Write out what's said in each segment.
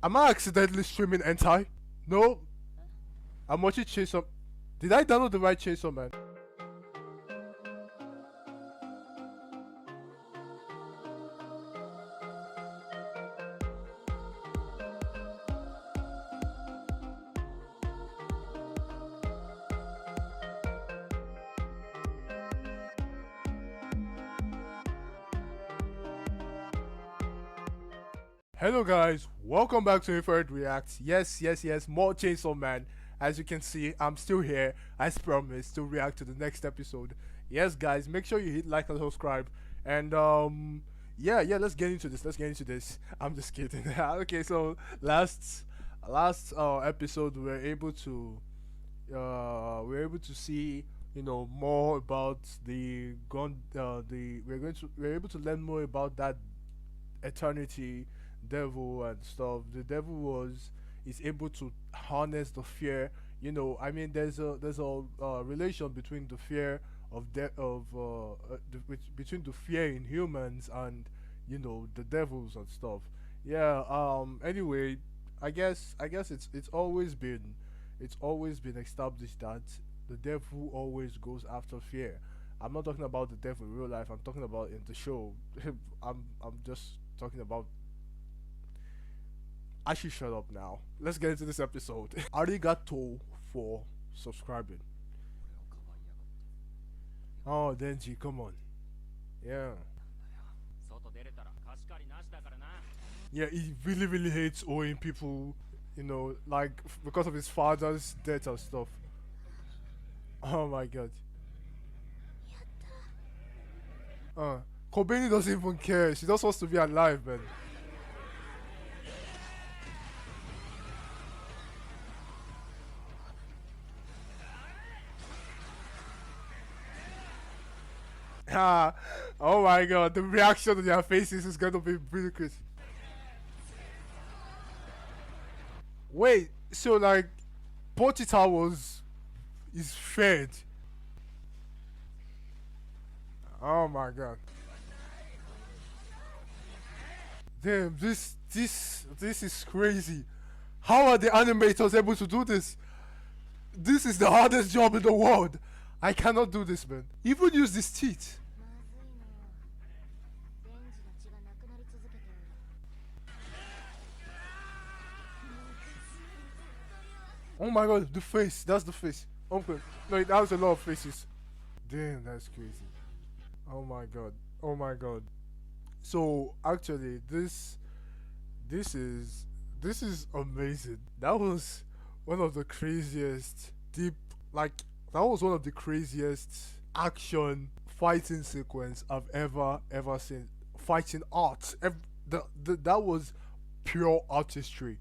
Am I accidentally streaming hentai? No, I'm watching Chainsaw. Did I download the right Chainsaw Man? Hello guys, welcome back to E07 Reacts. Yes, more Chainsaw Man. As you can see, I'm still here, as promised, to react to the next episode. Yes guys, make sure you hit like and subscribe. And yeah, let's get into this. I'm just kidding. Okay, so last episode we were able to see, more about the gun, we're able to learn more about that eternity devil and stuff. The devil is able to harness the fear. I mean, there's a relation between the fear of between the fear in humans and the devils and stuff. Yeah. Anyway, I guess it's always been established that the devil always goes after fear. I'm not talking about the devil in real life. I'm talking about in the show. I'm just talking about. I should shut up now. Let's get into this episode. Arigato for subscribing. Oh, Denji, come on. Yeah. Yeah, he really hates owing people, like because of his father's death and stuff. Oh my god. Kobeni doesn't even care. She just wants to be alive, man. Ah, oh my god, the reaction on their faces is gonna be ridiculous. Wait, so like, Pochita is fed. Oh my god. Damn, this is crazy. How are the animators able to do this? This is the hardest job in the world. I cannot do this, man. Even use these teeth. Oh my god, the face. That's the face. Okay. No, that was a lot of faces. Damn, that's crazy. Oh my god. Oh my god. So actually, this is this is amazing. That was one of the craziest deep, like, that was one of the craziest action fighting sequence I've ever seen. Fighting art. That was pure artistry.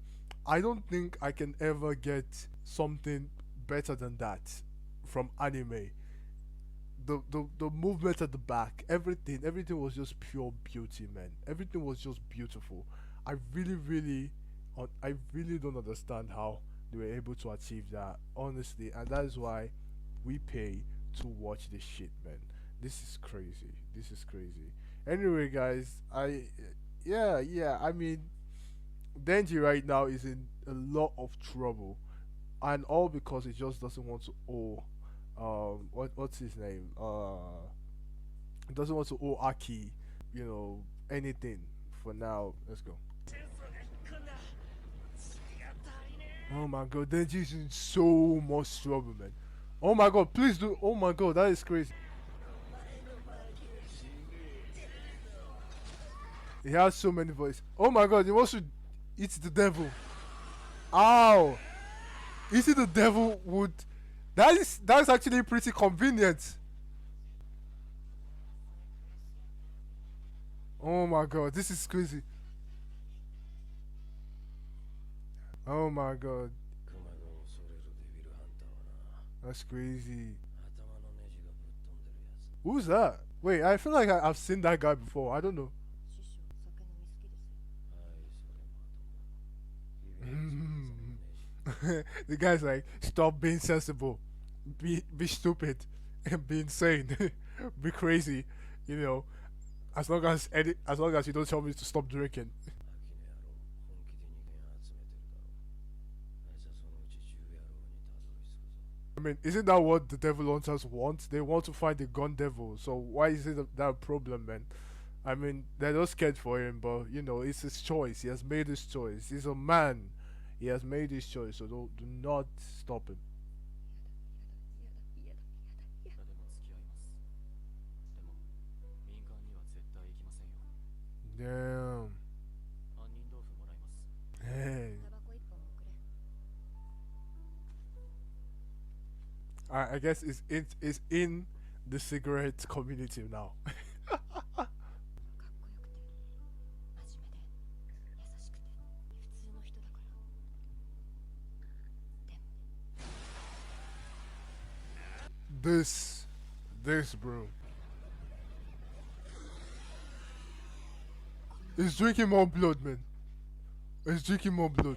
I don't think I can ever get something better than that from anime. The movement at the back, everything was just pure beauty, man. Everything was just beautiful. I I really don't understand how they were able to achieve that, honestly, and that is why we pay to watch this shit, man. This is crazy. This is crazy. Anyway, guys, yeah. I mean, Denji right now is in a lot of trouble, and all because he just doesn't want to owe, what's his name? He doesn't want to owe Aki, anything for now. Let's go. Oh my god, Denji's in so much trouble, man. Oh my god, please do. Oh my god, that is crazy. He has so many voices. Oh my god, he wants to eat the devil. Ow! Eating the devil would. That's actually pretty convenient. Oh my god, this is crazy. Oh my god, that's crazy. Who's that? Wait, I feel like I've seen that guy before. I don't know. The guy's like, stop being sensible, be stupid, and be insane, be crazy. You know, as long as you don't tell me to stop drinking. I mean, isn't that what the devil hunters want? They want to find the gun devil. So why is it that a problem, man? I mean, they're not scared for him, but you know, it's his choice. He has made his choice. He's a man. He has made his choice. So do not stop him. Damn. Hey. I guess it's in the cigarette community now. this, this bro. He's drinking more blood, man. He's drinking more blood.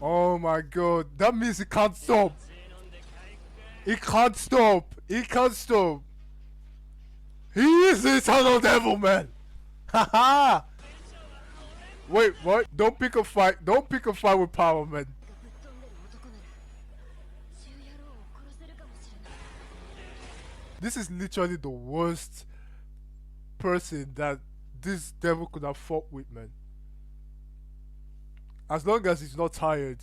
Oh my god, that means he can't stop. He can't stop. He can't stop. He is the eternal devil, man. Haha. Wait, what? Don't pick a fight. Don't pick a fight with power, man. This is literally the worst person that this devil could have fought with, man. As long as he's not tired.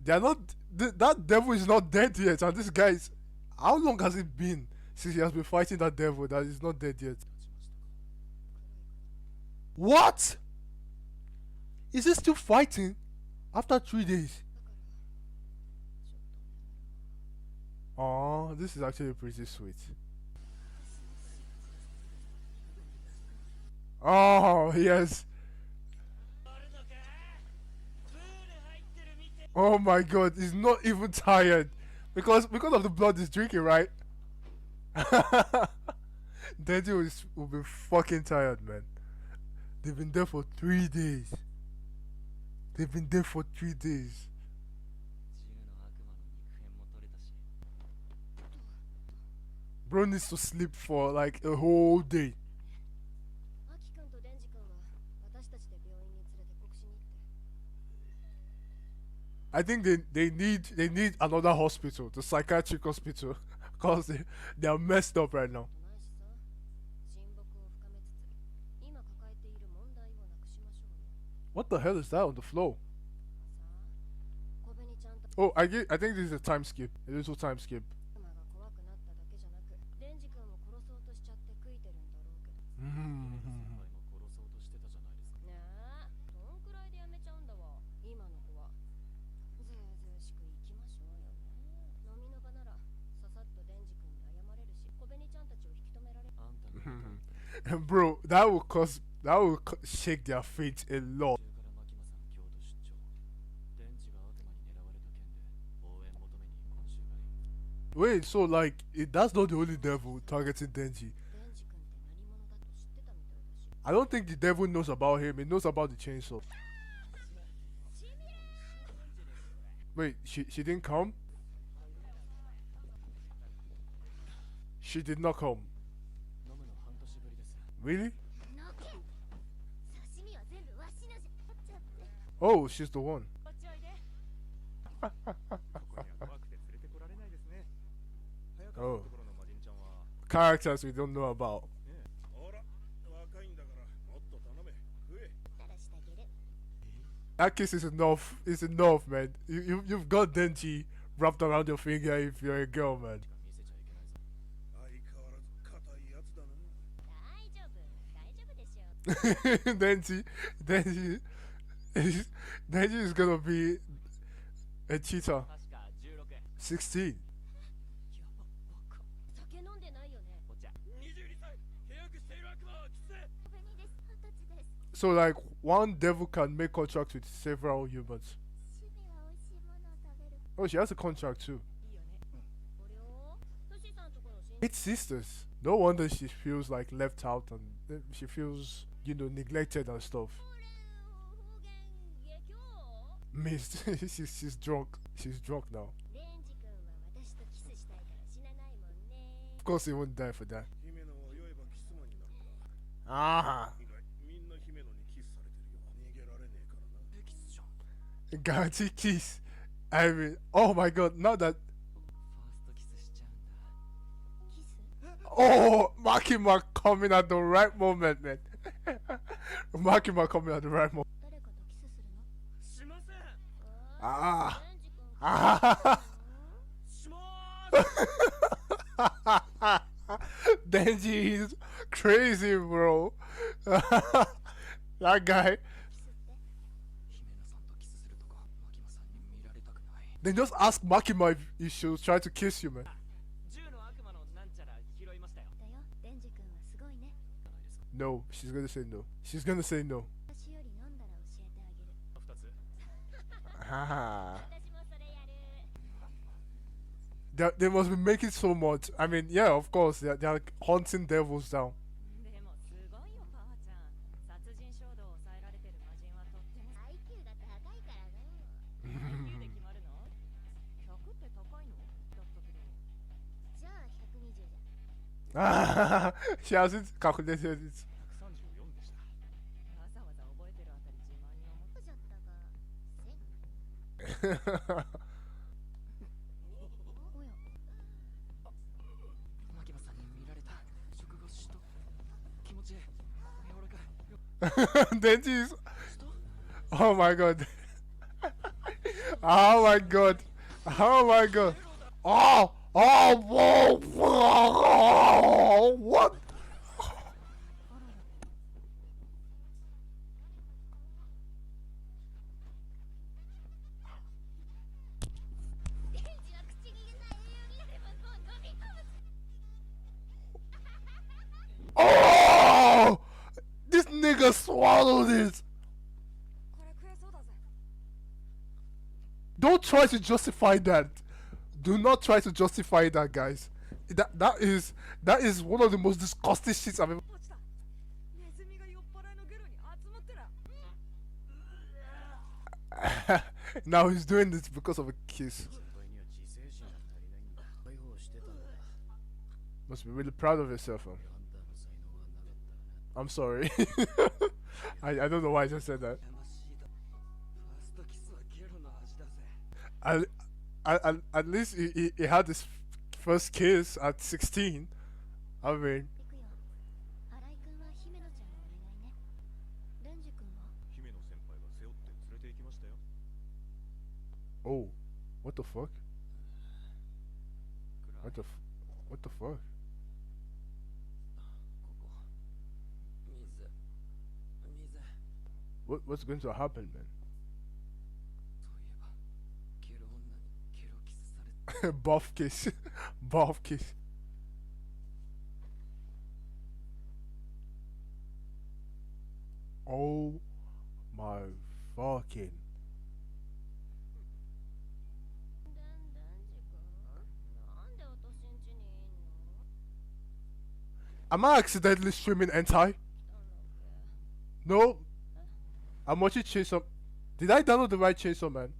They're not. That devil is not dead yet, and this guy is. How long has it been since he has been fighting that devil that is not dead yet? What? Is he still fighting after 3 days? Oh, this is actually pretty sweet. Oh, yes. Oh my god, he's not even tired. Because of the blood he's drinking, right? Denji will be fucking tired, man. They've been there for 3 days. They've been there for 3 days. Bro needs to sleep for like a whole day. I think they need another hospital, the psychiatric hospital, because they are messed up right now. What the hell is that on the floor? Oh, I think this is a time skip, a little time skip. Bro, that will shake their faith a lot. Wait, so like that's not the only devil targeting Denji. I don't think the devil knows about him. He knows about the chainsaw. Wait, she didn't come? She did not come. Really? Oh, she's the one. Oh. Characters we don't know about. That kiss is enough. It's enough, man. You've got Denji wrapped around your finger if you're a girl, man. Denji is gonna be a cheater. 16. So like one devil can make contracts with several humans. Oh, she has a contract too. 8 sisters. No wonder she feels like left out and she feels, you know, neglected and stuff. Missed. she's drunk. She's drunk now. Of course he won't die for that. Ah. Guarantee kiss. I mean, oh my god, now that. Oh, Marky Mark coming at the right moment, man. Marky Mark coming at the right moment. Ah. Ah. Denji is crazy, bro. That guy. Then just ask Makima if she'll try to kiss you, man. No, she's gonna say no. She's gonna say no. Ah. They must be making so much. I mean, yeah, of course, they're like hunting devils down. She hasn't calculated it. Denji's. Oh my god. Oh my god. Oh my god. Oh! Oh! Whoa! Whoa! What? Oh! This nigga swallowed it. Don't try to justify that. Do not try to justify that, guys. That is one of the most disgusting shits I've ever. Now he's doing this because of a kiss. Must be really proud of yourself, man. I'm sorry. I don't know why I just said that. At least he had his first kiss at 16. I mean. Oh, what the fuck? What the fuck? What's going to happen, man? Buff kiss. Buff kiss. Oh my fucking. Am I accidentally streaming hentai? No. I'm watching Chainsaw. Did I download the right Chainsaw Man?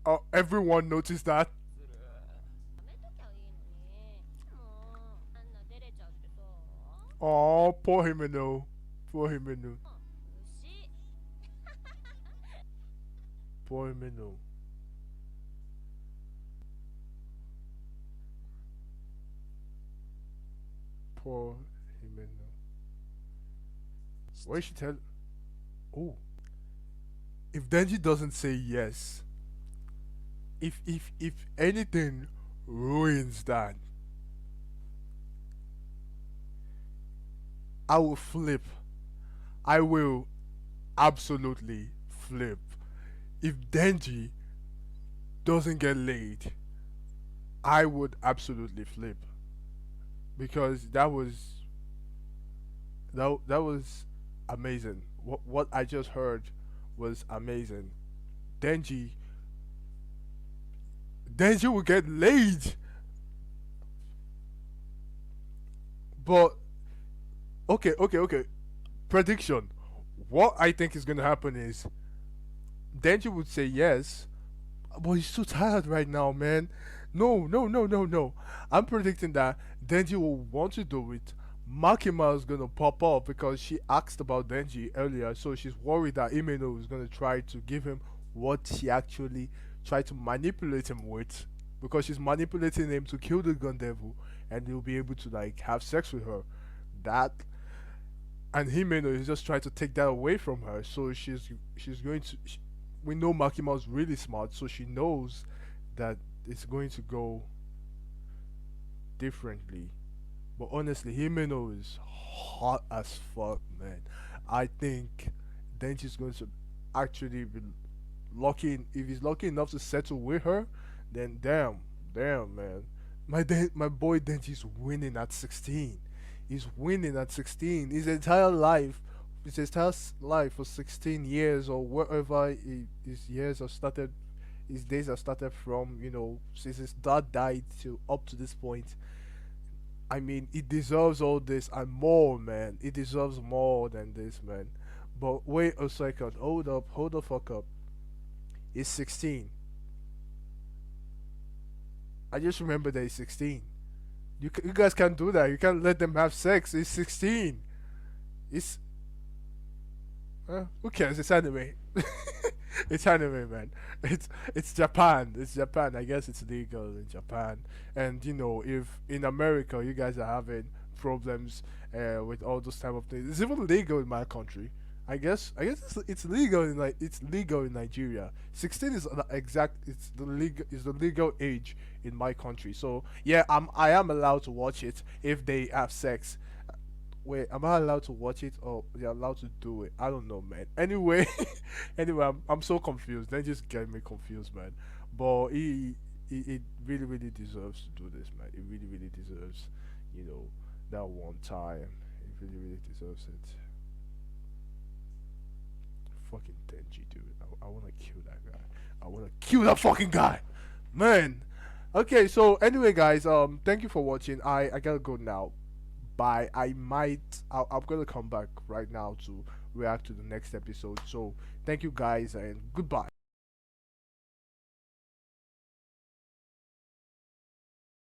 Oh, everyone noticed that. Oh, poor Himeno. Poor Himeno. Poor Himeno. Poor Himeno. Why should tell? Oh, if Denji doesn't say yes, if anything ruins that, I will flip. I will absolutely flip. If Denji doesn't get laid, I would absolutely flip because that was amazing. What I just heard was amazing. Denji will get laid. But okay. Prediction. What I think is gonna happen is Denji would say yes, but he's too tired right now, man. No. I'm predicting that Denji will want to do it. Makima is gonna pop up because she asked about Denji earlier, so she's worried that Imeno is gonna try to give him what she actually tried to manipulate him with, because she's manipulating him to kill the gun devil, and he'll be able to like have sex with her. That, and Himeno is just trying to take that away from her. So she's going to. We know Makima's really smart, so she knows that it's going to go differently. But honestly, Himeno is hot as fuck, man. I think Denji's going to actually be lucky. If he's lucky enough to settle with her, then damn, man. My boy Denji's winning at 16. He's winning at 16. His entire life for 16 years or wherever his years have started, his days have started from. Since his dad died to up to this point. I mean, it deserves all this and more, man. It deserves more than this, man. But wait a second. Hold up. Hold the fuck up. He's 16. I just remember that he's 16. You guys can't do that. You can't let them have sex. He's 16. It's who cares? It's anime. It's anime, man. It's Japan. It's Japan. I guess it's legal in Japan. And if in America you guys are having problems with all those type of things, it's even legal in my country. I guess it's legal in it's legal in Nigeria. 16 is the exact. It's the legal age in my country. So yeah, I am allowed to watch it if they have sex. Wait, am I allowed to watch it or they're allowed to do it? I don't know, man. Anyway, anyway, I'm so confused. They just get me confused, man. But he really really deserves to do this, man. It really really deserves, you know, that one time. It really really deserves it. Fucking Denji, dude. I wanna kill that guy. I wanna kill that fucking guy, man. Okay, so anyway, guys, thank you for watching. I gotta go now. Bye. I'm gonna come back right now to react to the next episode. So thank you guys and goodbye.